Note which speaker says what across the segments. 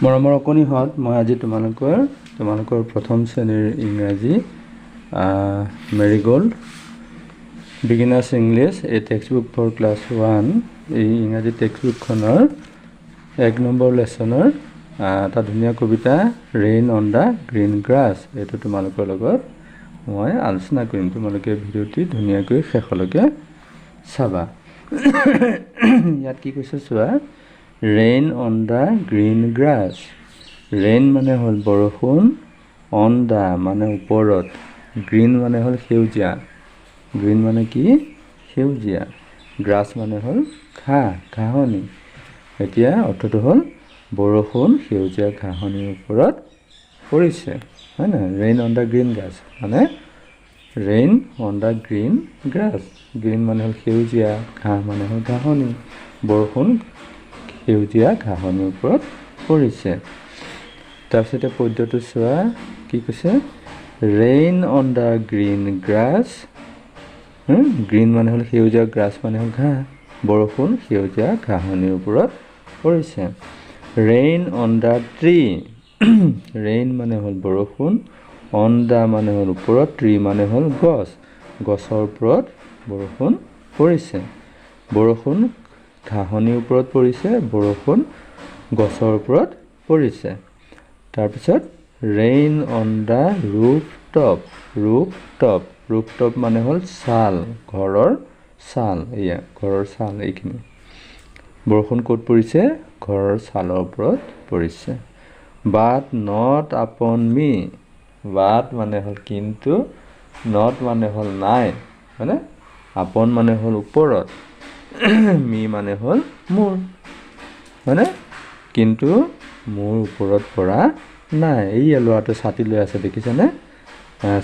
Speaker 1: মৰমৰ অকণিহঁত মই আজি তোমালোকৰ প্ৰথম শ্ৰেণীৰ ইংৰাজী মেৰিগোল্ড বিগিনাৰ্ছ ইংলিছ এই টেক্সটবুক ফৰ ক্লাছ 1 এই ইংৰাজী টেক্সটবুকখনৰ 1 নম্বৰ লেচনৰ এটা ধুনীয়া কবিতা rain on the green grass এইটো তোমালোকৰ লগত মই আলোচনা কৰিম। তোমালোকে ভিডিঅ'টি ধুনীয়াকৈ শেষলৈকে চাবা। ইয়াত কি কৈছে চোৱা, rain on the green grass. Rain মানে হ'ল বৰষুণ, অন দ্য মানে ওপৰত, গ্ৰীণ মানে হ'ল সেউজীয়া। গ্ৰীণ মানে কি? সেউজীয়া। গ্ৰাছ মানে হ'ল ঘাঁহনি। এতিয়া অৰ্থটো হ'ল বৰষুণ সেউজীয়া ঘাঁহনিৰ ওপৰত পৰিছে, হয় নহয়? Rain on the green grass মানে rain on the green grass. Green মানে হ'ল সেউজীয়া, ঘাঁহ মানে হ'ল ঘাঁহনি। বৰষুণ সেউজীয়া ঘাঁহনিৰ ওপৰত পৰিছে। তাৰপিছতে পদ্যটো চোৱা, কি কৈছে? Rain on the green grass. Green মানে হ'ল সেউজীয়া, গ্ৰাছ মানে হ'ল ঘাঁহ। বৰষুণ সেউজীয়া ঘাঁহনিৰ ওপৰত পৰিছে। Rain on the tree. Rain মানে হ'ল বৰষুণ, অন দ্য মানে হ'ল ওপৰত, ট্ৰী মানে হ'ল গছ। গছৰ ওপৰত বৰষুণ পৰিছে। বৰষুণ ঘাঁহনিৰ ওপৰত পৰিছে, বৰষুণ গছৰ ওপৰত পৰিছে। তাৰপিছত rain on the roof top. Roof top মানে হ'ল ছাল, ঘৰৰ ছাল। এয়া ঘৰৰ ছাল এইখিনি। বৰষুণ ক'ত পৰিছে? ঘৰৰ ছালৰ ওপৰত পৰিছে। বাট নট আপন মি। বাট মানে হ'ল কিন্তু, নট মানে হ'ল নাই, হয়নে? আপন মানে হ'ল ওপৰত, মি মানে হ'ল মোৰ, হয়নে? কিন্তু মোৰ ওপৰত পৰা নাই। এই ল'ৰাটো ছাতি লৈ আছে, দেখিছেনে?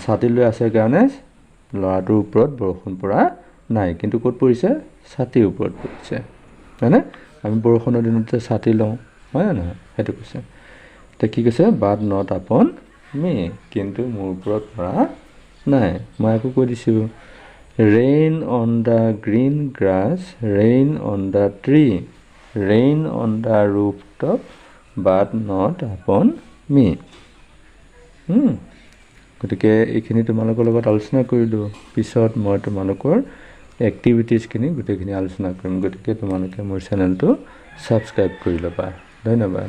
Speaker 1: ছাতি লৈ আছে কাৰণে ল'ৰাটোৰ ওপৰত বৰষুণ পৰা নাই, কিন্তু ক'ত পৰিছে? ছাতিৰ ওপৰত পৰিছে, হয়নে? আমি বৰষুণৰ দিনতে ছাতি লওঁ, হয় নে নহয়? সেইটো কৈছে। এতিয়া কি কৈছে? বাট নট আপন মি, কিন্তু মোৰ ওপৰত পৰা নাই। মই আকৌ কৈ দিছোঁ, rain on the green grass, rain on the tree, rain on the roof top, but not upon me. গতিকে এইখিনি তোমালোকৰ লগত আলোচনা কৰিলোঁ। পিছত মই তোমালোকৰ এক্টিভিটিছখিনি গোটেইখিনি আলোচনা কৰিম। গতিকে তোমালোকে মোৰ চেনেলটো ছাবস্ক্ৰাইব কৰি ল'বা। ধন্যবাদ।